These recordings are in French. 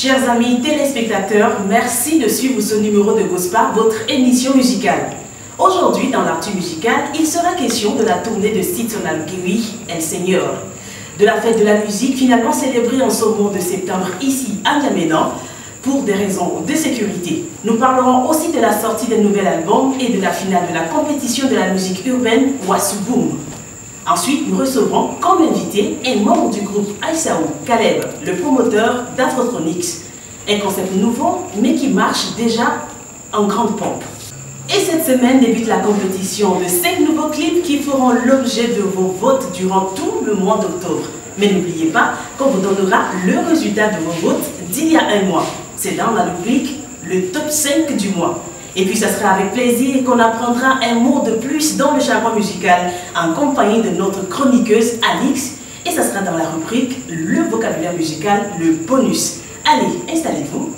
Chers amis téléspectateurs, merci de suivre ce numéro de Gospar, votre émission musicale. Aujourd'hui, dans l'actu musical, il sera question de la tournée de Sidson Al-Gaoui, El Seigneur. De la fête de la musique finalement célébrée en ce mois de septembre ici à N'Djamena pour des raisons de sécurité. Nous parlerons aussi de la sortie d'un nouvel album et de la finale de la compétition de la musique urbaine Wassoubou. Ensuite, nous recevrons comme invité un membre du groupe Aïssaou, Caleb, le promoteur d'Afrotronics. Un concept nouveau, mais qui marche déjà en grande pompe. Et cette semaine débute la compétition de 5 nouveaux clips qui feront l'objet de vos votes durant tout le mois d'octobre. Mais n'oubliez pas qu'on vous donnera le résultat de vos votes d'il y a un mois. C'est dans la rubrique le top 5 du mois. Et puis, ça sera avec plaisir qu'on apprendra un mot de plus dans le jargon musical en compagnie de notre chroniqueuse Alix. Et ça sera dans la rubrique le vocabulaire musical, le bonus. Allez, installez-vous.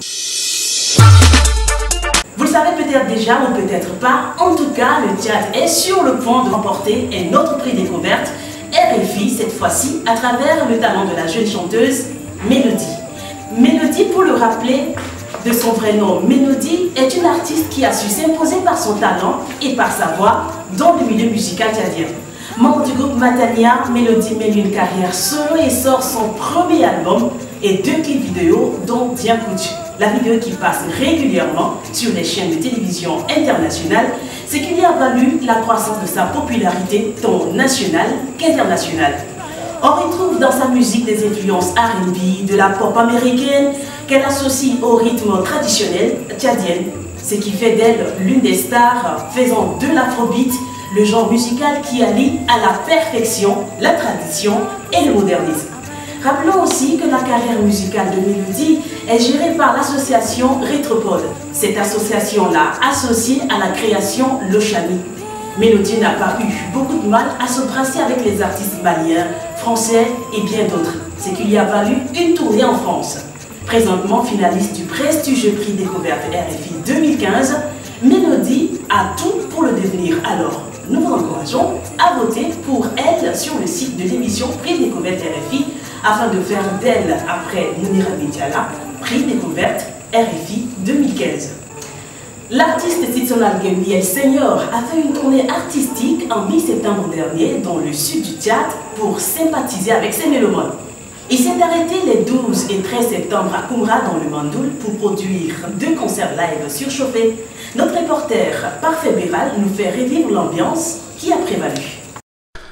Vous le savez peut-être déjà ou peut-être pas, en tout cas, le Tchad est sur le point de remporter un autre prix découverte, RFI cette fois-ci, à travers le talent de la jeune chanteuse Mélodie. Mélodie, pour le rappeler, de son vrai nom, Mélodie est une artiste qui a su s'imposer par son talent et par sa voix dans le milieu musical tchadien. Membre du groupe Matania, Mélodie mène une carrière solo et sort son premier album et 2 clips vidéo dont Dien Coutu. La vidéo qui passe régulièrement sur les chaînes de télévision internationales, c'est qu'il y a valu la croissance de sa popularité tant nationale qu'internationale. On retrouve dans sa musique des influences R&B, de la pop américaine, qu'elle associe au rythme traditionnel tchadien, ce qui fait d'elle l'une des stars faisant de l'afrobeat le genre musical qui allie à la perfection la tradition et le modernisme. Rappelons aussi que la carrière musicale de Mélodie est gérée par l'association Rétropole. Cette association l'a associée à la création Lochani. Mélodie n'a pas eu beaucoup de mal à se brasser avec les artistes maliens, français et bien d'autres, ce qui lui a valu une tournée en France. Présentement finaliste du prestigieux prix découverte RFI 2015, Mélodie a tout pour le devenir. Alors, nous vous encourageons à voter pour elle sur le site de l'émission Prix découverte RFI afin de faire d'elle, après Mounira Bediala, Prix découverte RFI 2015. L'artiste Sidson Al-Gaoui, El Seigneur, a fait une tournée artistique en mi-septembre dernier dans le sud du Tchad pour sympathiser avec ses mélomanes. Il s'est arrêté les 12 et 13 septembre à Koumra dans le Mandoul pour produire 2 concerts live surchauffés. Notre reporter Parfait Béral nous fait revivre l'ambiance qui a prévalu.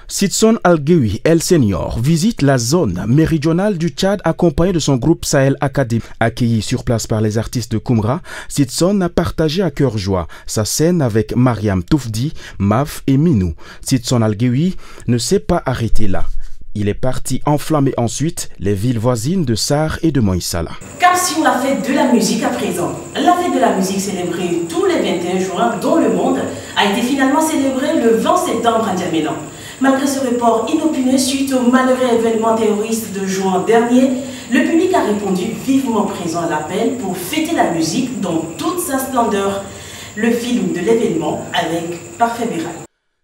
Sidson Al-Gaoui, El Seigneur, visite la zone méridionale du Tchad accompagné de son groupe Sahel Academy. Accueilli sur place par les artistes de Koumra, Sidson a partagé à cœur joie sa scène avec Mariam Toufdi, Maf et Minou. Sidson Al-Gaoui ne s'est pas arrêté là. Il est parti enflammer ensuite les villes voisines de Sar et de Moïsala. Car si on la fête de la musique à présent, la fête de la musique célébrée tous les 21 juin dans le monde a été finalement célébrée le 20 septembre à N'Djamena. Malgré ce report inopiné suite au malheureux événement terroriste de juin dernier, le public a répondu vivement présent à l'appel pour fêter la musique dans toute sa splendeur. Le film de l'événement avec Parfait Béral.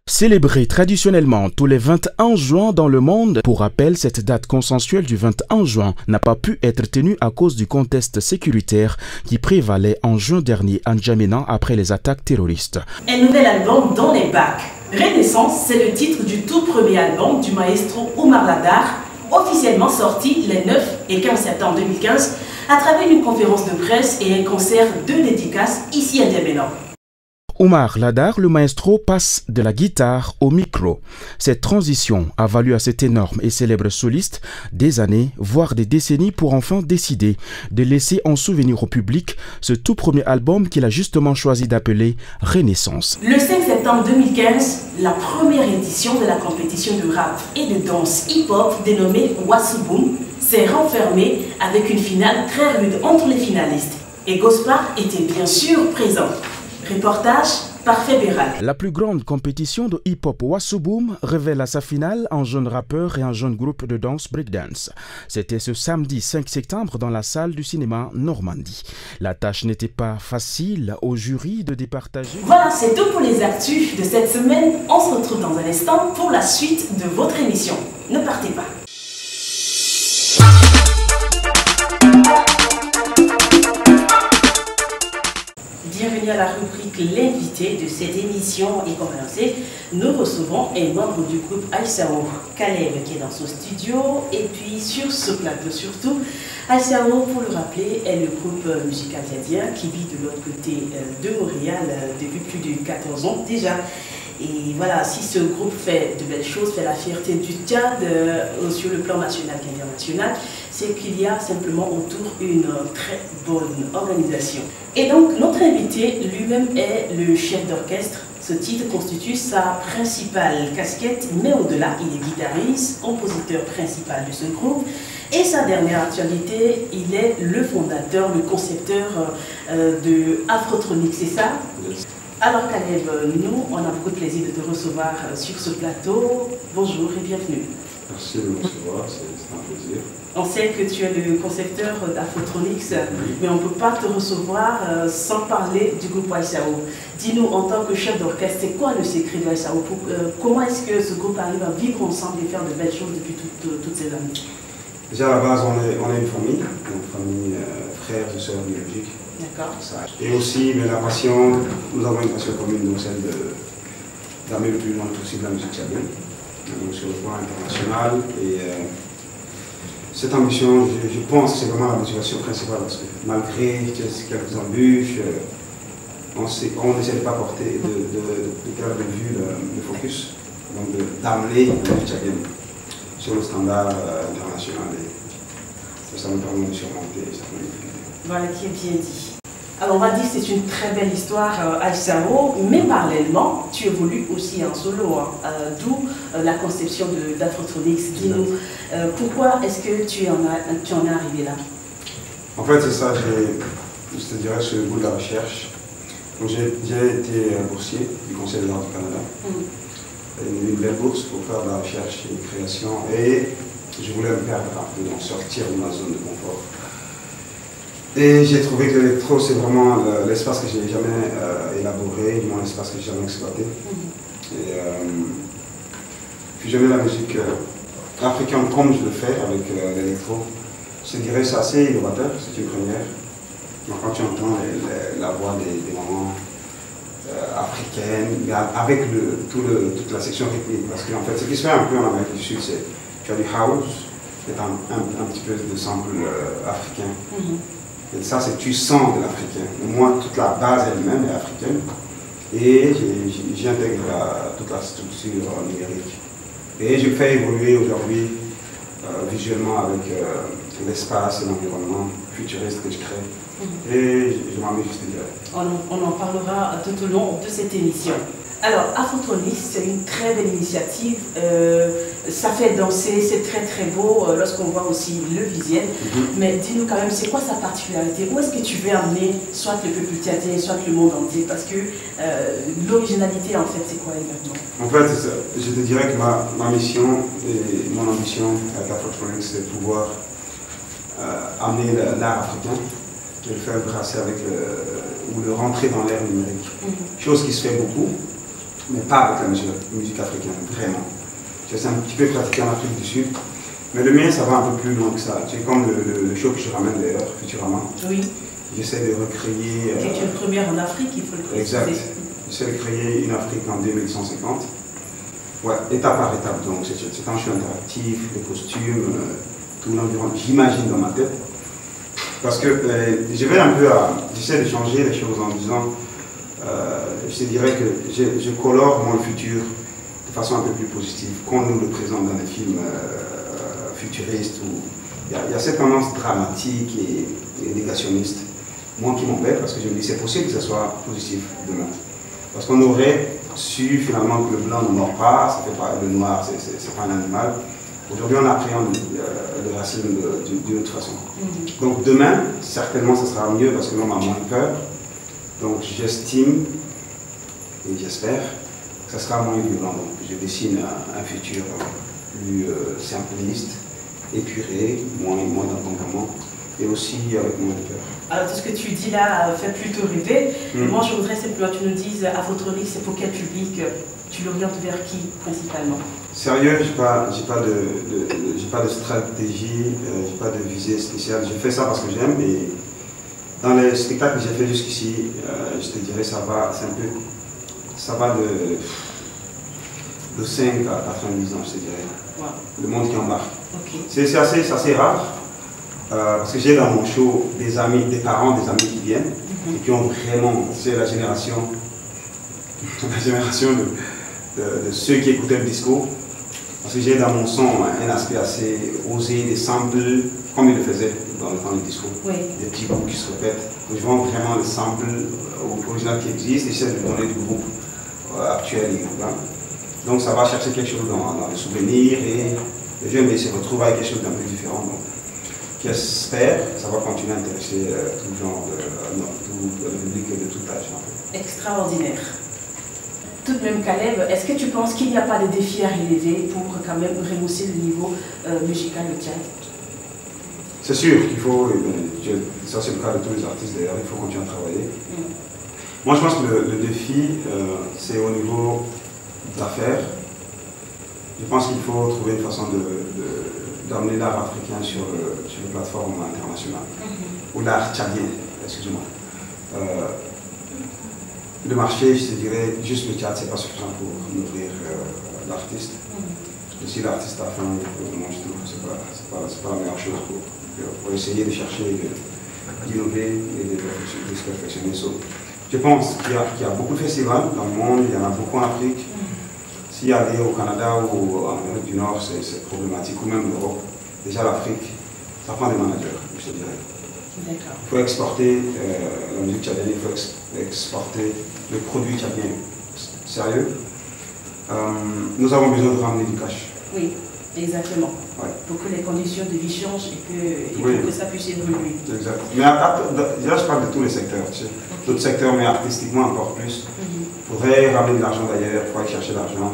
Célébré traditionnellement tous les 21 juin dans le monde, pour rappel, cette date consensuelle du 21 juin n'a pas pu être tenue à cause du contexte sécuritaire qui prévalait en juin dernier à N'Djamena après les attaques terroristes. Un nouvel album dans les bacs. Renaissance, c'est le titre du tout premier album du maestro Oumar Ladar, officiellement sorti les 9 et 15 septembre 2015 à travers une conférence de presse et un concert de dédicace ici à N'Djamena. Oumar Ladar, le maestro, passe de la guitare au micro. Cette transition a valu à cet énorme et célèbre soliste des années, voire des décennies pour enfin décider de laisser en souvenir au public ce tout premier album qu'il a justement choisi d'appeler Renaissance. Le 5 septembre 2015, la première édition de la compétition de rap et de danse hip-hop dénommée Wassoubou s'est renfermée avec une finale très rude entre les finalistes. Et Gospar était bien sûr présent. Reportage Parfait Béral. La plus grande compétition de hip-hop Wassoubou révèle à sa finale un jeune rappeur et un jeune groupe de danse breakdance. C'était ce samedi 5 septembre dans la salle du cinéma Normandie. La tâche n'était pas facile au jury de départager. Voilà, c'est tout pour les actus de cette semaine. On se retrouve dans un instant pour la suite de votre émission. Ne partez pas. la rubrique L'invité de cette émission et comme annoncé, nous recevons un membre du groupe Aïssaou, Caleb, qui est dans son studio, et puis sur ce plateau surtout, Aïssaou, pour le rappeler, est le groupe musical tchadien qui vit de l'autre côté de Montréal depuis plus de 14 ans déjà. Et voilà, si ce groupe fait de belles choses, fait la fierté du Tchad sur le plan national qu'international, c'est qu'il y a simplement autour une très bonne organisation. Et donc, notre invité lui-même est le chef d'orchestre. Ce titre constitue sa principale casquette, mais au-delà, il est guitariste, compositeur principal de ce groupe. Et sa dernière actualité, il est le fondateur, le concepteur de Afrotronic, c'est ça? Alors Caleb, nous, on a beaucoup de plaisir de te recevoir sur ce plateau. Bonjour et bienvenue. Merci de me recevoir, c'est un plaisir. On sait que tu es le concepteur d'Afrotronics, mais on ne peut pas te recevoir sans parler du groupe Aïssaou. Dis-nous, en tant que chef d'orchestre, c'est quoi le secret de Aïssaou? Comment est-ce que ce groupe arrive à vivre ensemble et faire de belles choses depuis toutes ces années? Déjà à la base, on est une famille frères et sœurs biologiques. D'accord. Et aussi, mais la passion, nous avons une passion commune, donc celle d'amener le plus loin possible la musique tchadienne, donc sur le plan international. Et cette ambition, je pense que c'est vraiment la motivation principale, parce que malgré quelques embûches, on n'essaie de pas porter, de perdre de vue le focus, donc d'amener la musique tchadienne sur le standard international. Et ça nous permet de surmonter certaines difficultés. Voilà qui est bien dit. Alors on va dire que c'est une très belle histoire Aïssaou, mais parallèlement, tu évolues aussi en solo, d'où la conception d'Afrotronics. Dis-nous, pourquoi est-ce que tu en es arrivé là? En fait, c'est ça, je te dirais, sur le goût de la recherche. J'ai été boursier du Conseil des arts du Canada. Une belle bourse pour faire de la recherche et de création, et je voulais me perdre un peu, donc sortir de ma zone de confort. Et j'ai trouvé que l'électro, c'est vraiment l'espace que je n'ai jamais élaboré, du moins l'espace que j'ai jamais exploité. Et fusionner la musique africaine comme je le fais avec l'électro, je dirais que c'est assez innovateur, c'est une première. Donc, quand tu entends la voix des mamans africaines, mais avec toute la section rythmique, parce qu'en fait, ce qui se fait un peu en Amérique du Sud, c'est tu as du house, qui est un petit peu de sample africain. Et ça, c'est tu sens de l'africain. Moi, toute la base elle-même est africaine. Et j'intègre toute la structure numérique. Et je fais évoluer aujourd'hui visuellement avec l'espace et l'environnement futuriste que je crée. Et je m'amuse juste de dire. On en parlera tout au long de cette émission. Alors, Afrotronics, c'est une très belle initiative. Ça fait danser, c'est très très beau lorsqu'on voit aussi le visuel. Mais dis-nous quand même, c'est quoi sa particularité? Où est-ce que tu veux amener soit le peuple tchadien, soit le monde entier? Parce que l'originalité, en fait, c'est quoi exactement? En fait, je te dirais que ma mission et mon ambition avec Afrotronics, c'est de pouvoir amener l'art africain et le faire brasser avec ou le rentrer dans l'ère numérique. Chose qui se fait beaucoup, mais pas avec la musique africaine, vraiment. C'est un petit peu pratiqué en Afrique du Sud, mais le mien, ça va un peu plus loin que ça. C'est comme le show que je ramène d'ailleurs, futurement. Oui. J'essaie de recréer... C'est une première en Afrique, il faut le préciser. Exact. J'essaie de créer une Afrique en 2150. Ouais, étape par étape, donc c'est un show interactif, les costumes, tout l'environnement, j'imagine dans ma tête. Parce que je vais un peu j'essaie de changer les choses en disant, je te dirais que je colore mon futur de façon un peu plus positive, qu'on nous le présente dans les films futuristes où il y a cette tendance dramatique et négationniste, moi qui m'embête parce que je me dis c'est possible que ce soit positif demain. Parce qu'on aurait su finalement que le blanc ne mord pas, ça fait pas, le noir c'est pas un animal. Aujourd'hui, on appréhende le racisme d'une autre façon. Donc demain, certainement, ça sera mieux parce que l'on a moins peur. Donc j'estime et j'espère que ça sera moins violent. Donc je dessine un futur plus simpliste, épuré, moins d'encombrement et aussi avec moins de peur. Alors tout ce que tu dis là fait plutôt rêver. Moi, je voudrais simplement que tu nous dises Afrotronics, c'est pour quel public? Tu l'orientes vers qui principalement? Sérieux, j'ai pas de stratégie, j'ai pas de visée spéciale. Je fais ça parce que j'aime et Dans les spectacles que j'ai fait jusqu'ici, je te dirais ça va de 5 à 90 ans, je te dirais. Wow. Le monde qui embarque. Okay. C'est assez rare, parce que j'ai dans mon show des amis, des parents, des amis qui viennent, et qui ont vraiment, c'est la génération de ceux qui écoutaient le disco. Parce que j'ai dans mon son un aspect assez osé, des samples, comme ils le faisaient dans le temps du disco. Oui. Des petits groupes qui se répètent. Donc, je vends vraiment le sample original qui existe et j'essaie de donner du groupe actuel. Donc ça va chercher quelque chose dans les souvenirs et les jeunes se retrouvent avec quelque chose d'un peu différent. Donc, j'espère que ça va continuer à intéresser tout genre, tout le public de tout âge. En fait. Extraordinaire. Tout de même, Caleb, est-ce que tu penses qu'il n'y a pas de défis à relever pour quand même rehausser le niveau musical au Tchad? C'est sûr qu'il faut, ça c'est le cas de tous les artistes d'ailleurs, il faut continuer à travailler. Moi je pense que le défi, c'est au niveau d'affaires. Je pense qu'il faut trouver une façon d'amener l'art africain sur les plateformes internationales. Ou l'art tchadien, excusez-moi. Le marché, je te dirais, juste le Tchad, c'est pas suffisant pour nourrir l'artiste. Si l'artiste a faim, moi je trouve que c'est pas la meilleure chose pour essayer de chercher, d'innover et de se perfectionner. Je pense qu'il y a beaucoup de festivals dans le monde, il y en a beaucoup en Afrique. Si aller au Canada ou en Amérique du Nord, c'est problématique, ou même l'Europe. Déjà l'Afrique, ça prend des managers, je te dirais. Il faut exporter la musique tchadienne, il faut exporter le produit tchadien sérieux. Nous avons besoin de ramener du cash. Oui, exactement. Ouais. Pour que les conditions de vie changent et pour que ça puisse évoluer. Exact. Mais déjà, je parle de tous les secteurs. Tu sais. D'autres secteurs, mais artistiquement encore plus. Il faudrait ramener de l'argent d'ailleurs, il faut aller chercher de l'argent.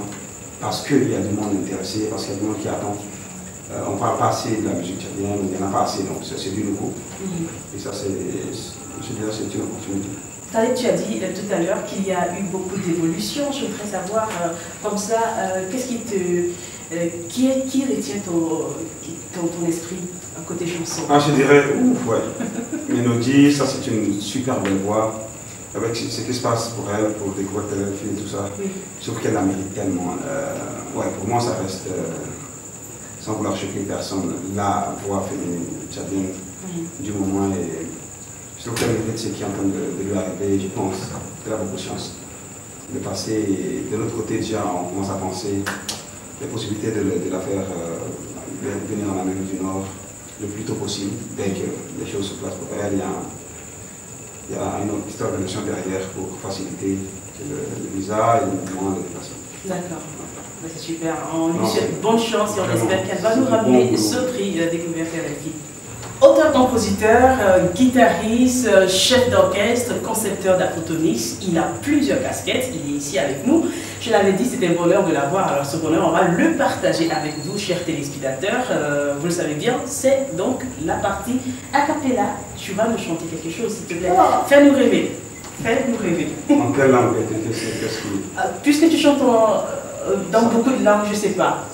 Parce qu'il y a du monde intéressé, parce qu'il y a du monde qui attend. On ne parle pas assez de la musique tchadienne, il n'y en a pas assez, donc c'est du nouveau. Et ça, c'est une opportunité. Tu as dit tout à l'heure qu'il y a eu beaucoup d'évolutions. Je voudrais savoir, comme ça, qu'est-ce qui retient ton esprit à côté chanson? Je dirais, Mélodie, ça c'est une super belle voix. Avec ce qui se passe pour elle, pour découvrir le film et tout ça, je trouve qu'elle la mérite tellement. Pour moi, ça reste, sans vouloir choquer personne, la voix féminine tchadienne du moment. Et je trouve qu'elle mérite ce qui est en train de lui arriver. Je pense qu'elle a beaucoup de chance de passer. Et de l'autre côté, déjà, on commence à penser les possibilités de la faire venir en Amérique du Nord le plus tôt possible, dès que les choses se placent pour elle. Il y a une autre petite organisation derrière pour faciliter le visa et le mouvement de déplacement. D'accord. C'est super. On lui souhaite bonne chance et on espère qu'elle va nous ramener ce prix découverte RFI. Auteur-compositeur, guitariste, chef d'orchestre, concepteur d'Afrotonix, il a plusieurs casquettes, il est ici avec nous. Je l'avais dit, c'était un bonheur de l'avoir, alors ce bonheur, on va le partager avec vous, chers téléspectateurs. Vous le savez bien, c'est donc la partie a cappella. Tu vas nous chanter quelque chose, s'il te plaît. Fais-nous rêver. Fais-nous rêver. En quelle langue? Qu'est-ce que... Puisque tu chantes dans beaucoup de langues, je ne sais pas.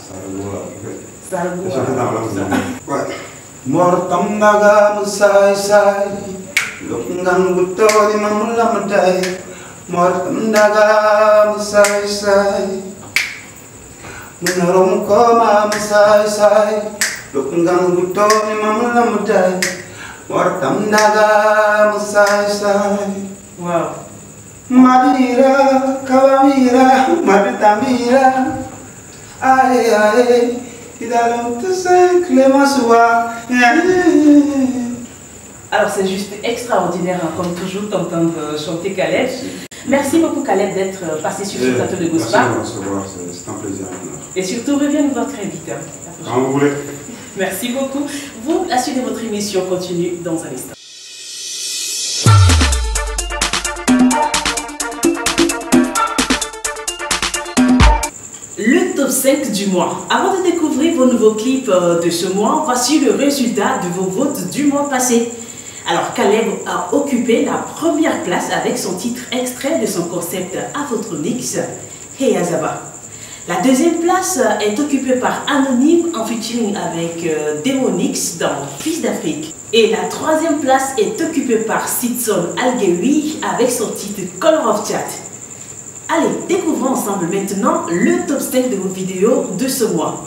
Ouais. Mortam naga musai sai, lokungan butoni mamulamadai. Mortam naga musai sai, munarom koma musai sai, lokungan butoni mamulamadai. Mortam naga musai sai. Wow. Madira, Kawamira, Maditamira, aye aye. Alors c'est juste extraordinaire, hein, comme toujours, d'entendre chanter Caleb. Merci beaucoup Caleb d'être passé sur ce plateau de Gospel. Merci de me recevoir, c'est un plaisir. Et surtout, reviens nous voir très vite. Quand vous voulez. Merci beaucoup. Vous, la suite de votre émission continue dans un instant. Le top 5 du mois. Avant de découvrir vos nouveaux clips de ce mois, voici le résultat de vos votes du mois passé. Alors, Caleb a occupé la première place avec son titre extrait de son concept Afrotonix, Hey Azaba. La deuxième place est occupée par Anonyme en featuring avec Demonix dans Fils d'Afrique. Et la troisième place est occupée par Sitson Algewi avec son titre Color of Chat. Allez, découvrons ensemble maintenant le top 5 de vos vidéos de ce mois.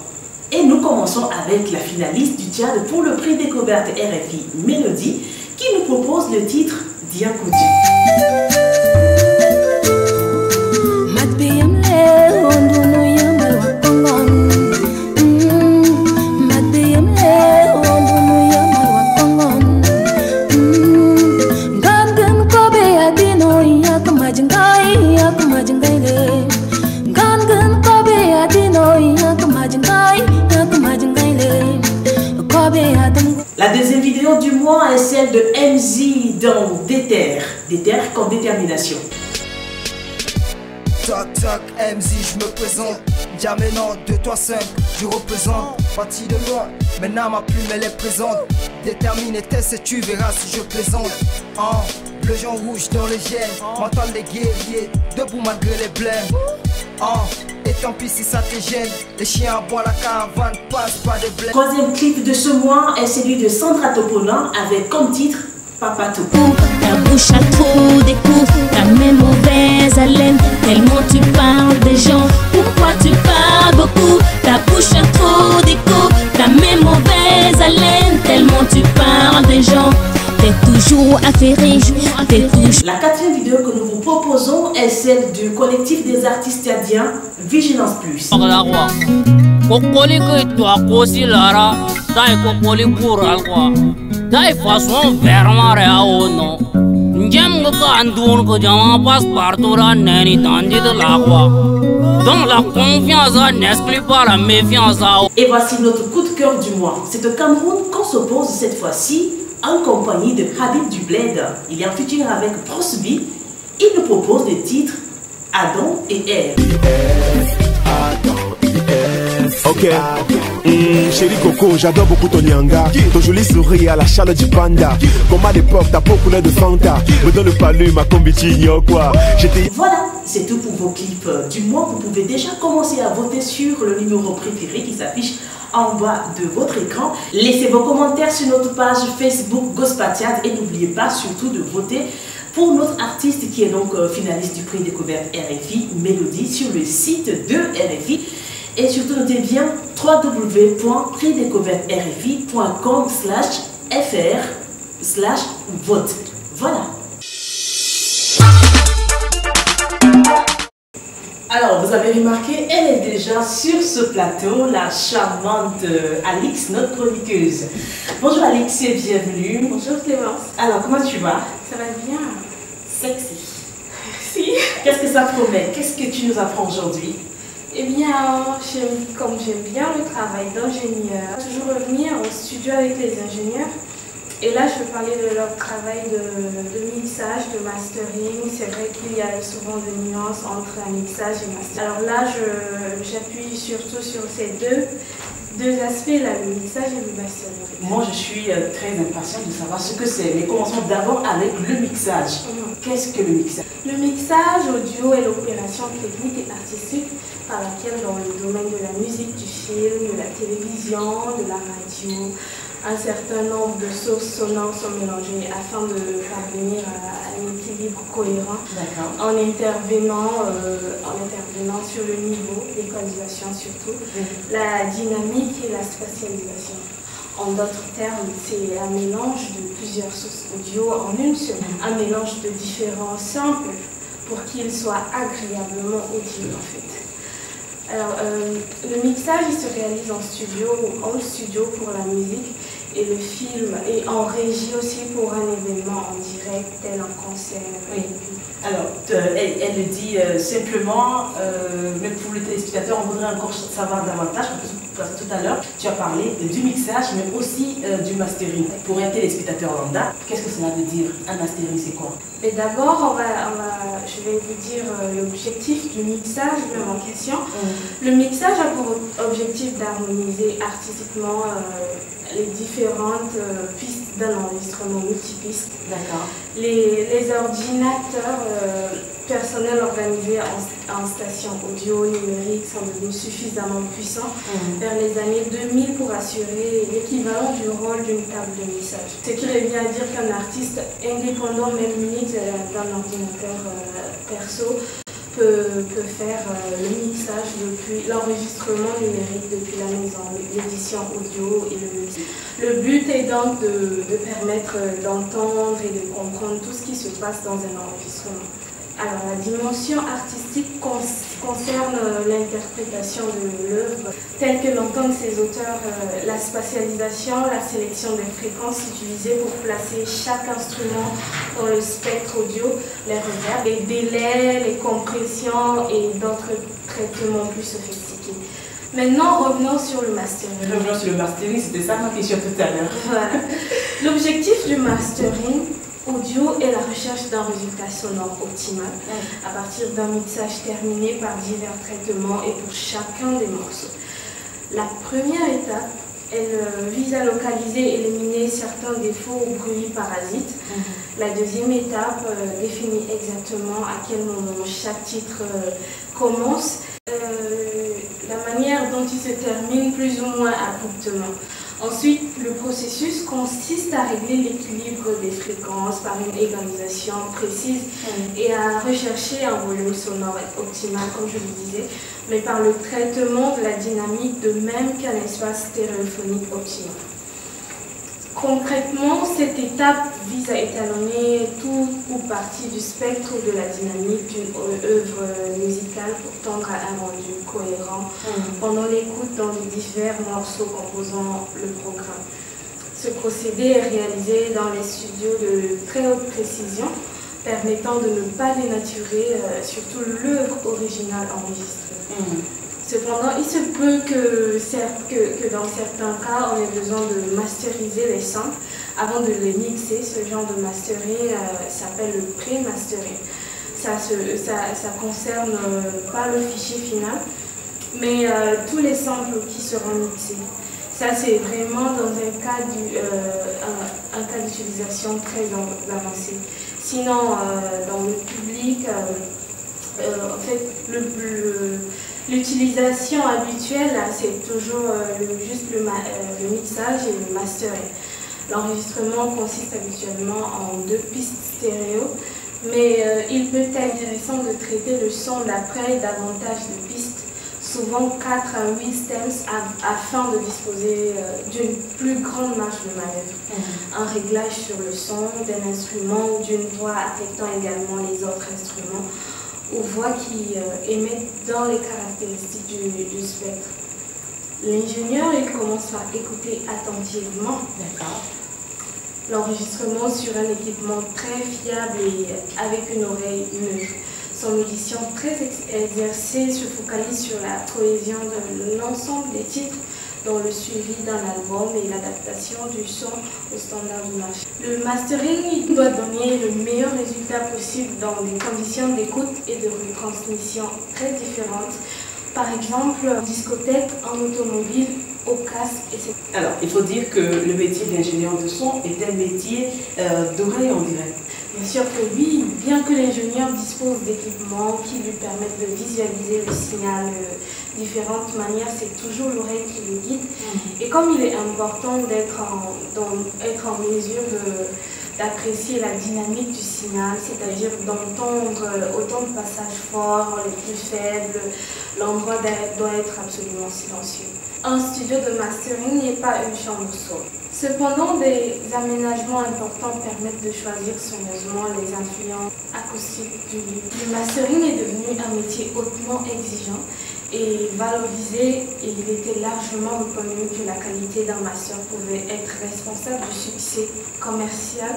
Et nous commençons avec la finaliste du Tchad pour le prix découverte RFI Mélodie qui nous propose le titre Diakouti. La deuxième vidéo du mois est celle de MZ dans Déter comme détermination. Toc toc MZ, je me présente. Diamant 2, 3, 5, je représente. Parti de loin, maintenant ma plume elle est présente. Déterminé, teste et tu verras si je plaisante. Le jaune rouge dans les gènes, mental des guerriers, debout malgré les blèmes. Et tant pis si ça te gêne, les chiens aboient, la caravane passe pas des blèmes. Troisième clip de ce mois est celui de Sandra Topona avec comme titre Papato. Ta bouche a trop d'écho, ta même mauvaise haleine, tellement tu parles des gens. Pourquoi tu parles beaucoup? Ta bouche a trop d'écho, ta même mauvaise haleine, tellement tu parles des gens. T'es toujours affairé, t'es toujours... La quatrième vidéo que nous vous proposons est celle du collectif des artistes tchadiens Vigilance Plus. Donc la confiance n'exclut pas la méfiance. Et voici notre coup de cœur du mois. C'est au Cameroun qu'on s'oppose cette fois-ci en compagnie de Habib du Bled. Il est en featuring avec Prosby. Il nous propose le titre Adam et Ève. Ok, chérie Coco, j'adore beaucoup ton nyanga. Ton joli sourire à la chaleur du panda. Comme à l'époque, ta peau couleur de Fanta. Me donne le palu, ma combitigno quoi. Voilà, c'est tout pour vos clips du mois. Vous pouvez déjà commencer à voter sur le numéro préféré qui s'affiche en bas de votre écran. Laissez vos commentaires sur notre page Facebook Gospatiad et n'oubliez pas surtout de voter pour notre artiste qui est donc finaliste du prix découverte RFI Mélodie sur le site de RFI. Et surtout notez bien www.prixdécouverte-rfi.com/fr/vote. Voilà. Alors, vous avez remarqué, elle est déjà sur ce plateau, la charmante Alix, notre chroniqueuse. Bonjour Alix et bienvenue. Bonjour Clémence. Alors, comment tu vas? Ça va bien. Sexy. Si. Qu'est-ce que ça promet? Qu'est-ce que tu nous apprends aujourd'hui? Eh bien, comme j'aime bien le travail d'ingénieur, toujours revenir au studio avec les ingénieurs. Et là, je vais parler de leur travail de mixage, de mastering. C'est vrai qu'il y a souvent des nuances entre un mixage et mastering. Alors là, j'appuie surtout sur ces deux aspects-là, le mixage et le mastering. Moi, je suis très impatiente de savoir ce que c'est. Mais commençons d'abord avec le mixage. Qu'est-ce que le mixage? Le mixage audio est l'opération technique et artistique par laquelle, dans le domaine de la musique, du film, de la télévision, de la radio, un certain nombre de sources sonores sont mélangées afin de parvenir à un équilibre cohérent en intervenant sur le niveau, l'équalisation surtout, la dynamique et la spatialisation. En d'autres termes, c'est un mélange de plusieurs sources audio en une seule, un mélange de différents samples pour qu'il soit agréablement audible en fait. Alors, le mixage il se réalise en studio ou home studio pour la musique et le film et en régie aussi pour un événement en direct tel un concert. Oui. Alors, elle le dit simplement, mais pour le téléspectateur, on voudrait encore savoir davantage, parce que tout à l'heure, tu as parlé du mixage, mais aussi du mastering. Pour un téléspectateur lambda, qu'est-ce que cela veut dire? Un mastering, c'est quoi? Et d'abord, je vais vous dire l'objectif du mixage, même en question. Le mixage a pour objectif d'harmoniser artistiquement les différentes pistes d'un enregistrement multipiste. D'accord. Les ordinateurs personnel organisé en stations audio numériques sont devenus suffisamment puissants vers les années 2000 pour assurer l'équivalent du rôle d'une table de mixage. Ce qui revient à dire qu'un artiste indépendant, même muni d'un ordinateur perso, peut faire le mixage depuis l'enregistrement numérique depuis la maison, l'édition audio et le mix. Le but est donc de permettre d'entendre et de comprendre tout ce qui se passe dans un enregistrement. Alors la dimension artistique concerne l'interprétation de l'œuvre telle que l'entendent ses auteurs, la spatialisation, la sélection des fréquences utilisées pour placer chaque instrument dans le spectre audio, les reverbs, les délais, les compressions et d'autres traitements plus sophistiqués. Maintenant, revenons sur le mastering. Revenons sur le mastering, c'était ça ma question tout à l'heure. Voilà. L'objectif du mastering audio est la recherche d'un résultat sonore optimal à partir d'un mixage terminé par divers traitements et pour chacun des morceaux. La première étape, elle vise à localiser et éliminer certains défauts ou bruits parasites. La deuxième étape définit exactement à quel moment chaque titre commence, la manière dont il se termine plus ou moins abruptement. Ensuite, le processus consiste à régler l'équilibre des fréquences par une égalisation précise et à rechercher un volume sonore optimal, comme je le disais, mais par le traitement de la dynamique de même qu'un espace stéréophonique optimal. Concrètement, cette étape vise à étalonner tout ou partie du spectre de la dynamique d'une œuvre musicale pour tendre à un rendu cohérent pendant l'écoute dans les divers morceaux composant le programme. Ce procédé est réalisé dans les studios de très haute précision, permettant de ne pas dénaturer surtout l'œuvre originale enregistrée. Cependant, il se peut que dans certains cas, on ait besoin de masteriser les sons avant de les mixer. Ce genre de mastering s'appelle le pré-mastering. Ça concerne pas le fichier final, mais tous les samples qui seront mixés. Ça, c'est vraiment dans un cas d'utilisation très avancé. Sinon, dans le public, en fait, l'utilisation habituelle, c'est toujours juste le mixage et le mastering. L'enregistrement consiste habituellement en 2 pistes stéréo, mais il peut être intéressant de traiter le son d'après davantage de pistes, souvent 4 à 8 stems, afin de disposer d'une plus grande marge de manœuvre. Un réglage sur le son d'un instrument ou d'une voix affectant également les autres instruments, ou voix qui émettent dans les caractéristiques du spectre. L'ingénieur, il commence par écouter attentivement l'enregistrement sur un équipement très fiable et avec une oreille neutre. Son audition très exercée se focalise sur la cohésion de l'ensemble des titres, dont le suivi d'un album et l'adaptation du son au standard du marché. Le mastering doit donner le meilleur résultat possible dans des conditions d'écoute et de retransmission très différentes. Par exemple, en discothèque, en automobile, au casque, etc. Alors, il faut dire que le métier d'ingénieur de son est un métier d'oreille en direct. Bien sûr que oui, bien que l'ingénieur dispose d'équipements qui lui permettent de visualiser le signal de différentes manières, c'est toujours l'oreille qui le guide. Et comme il est important d'être en mesure d'apprécier la dynamique du signal, c'est-à-dire d'entendre autant de passages forts, les plus faibles, l'endroit doit être absolument silencieux. Un studio de mastering n'est pas une chambre sourde. Cependant, des aménagements importants permettent de choisir soigneusement les influences acoustiques du lieu. Le mastering est devenu un métier hautement exigeant et valorisé, et il était largement reconnu que la qualité d'un master pouvait être responsable du succès commercial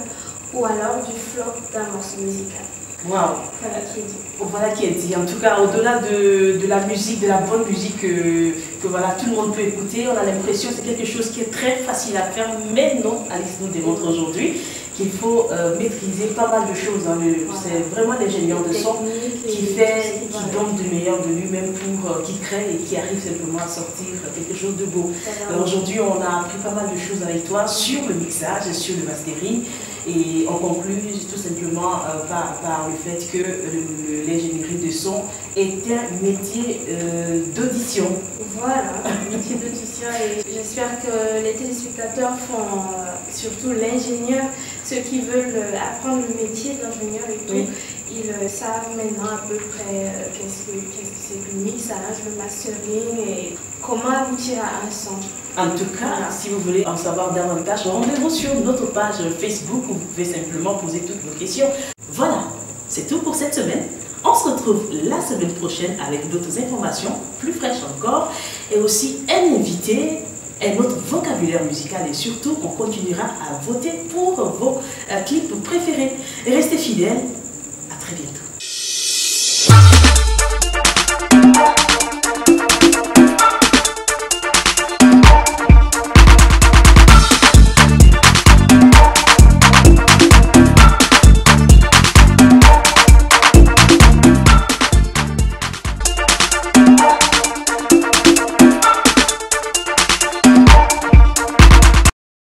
ou alors du flop d'un morceau musical. Waouh! Voilà qui est dit. Voilà qui est dit. En tout cas, au-delà de la musique, de la bonne musique que voilà, tout le monde peut écouter, on a l'impression que c'est quelque chose qui est très facile à faire, mais non, Alice nous démontre aujourd'hui qu'il faut maîtriser pas mal de choses. Hein. C'est vraiment l'ingénieur de son qui donne du meilleur de lui-même qui crée et qui arrive simplement à sortir quelque chose de beau. Alors aujourd'hui, on a appris pas mal de choses avec toi sur le mixage et sur le mastering. Et on conclut tout simplement par le fait que l'ingénierie de son est un métier d'audition. Voilà, un métier d'audition, et j'espère que les téléspectateurs font, surtout l'ingénieur, ceux qui veulent apprendre le métier d'ingénieur et tout, oui. Ils savent maintenant à peu près qu'est-ce que c'est que le mixage, le mastering et comment aboutir à un son. En tout cas, voilà. Si vous voulez en savoir davantage, rendez-vous sur notre page Facebook où vous pouvez simplement poser toutes vos questions. Voilà, c'est tout pour cette semaine. On se retrouve la semaine prochaine avec d'autres informations plus fraîches encore et aussi un invité, un autre vocabulaire musical et surtout on continuera à voter pour vos clips préférés. Restez fidèles, à très bientôt.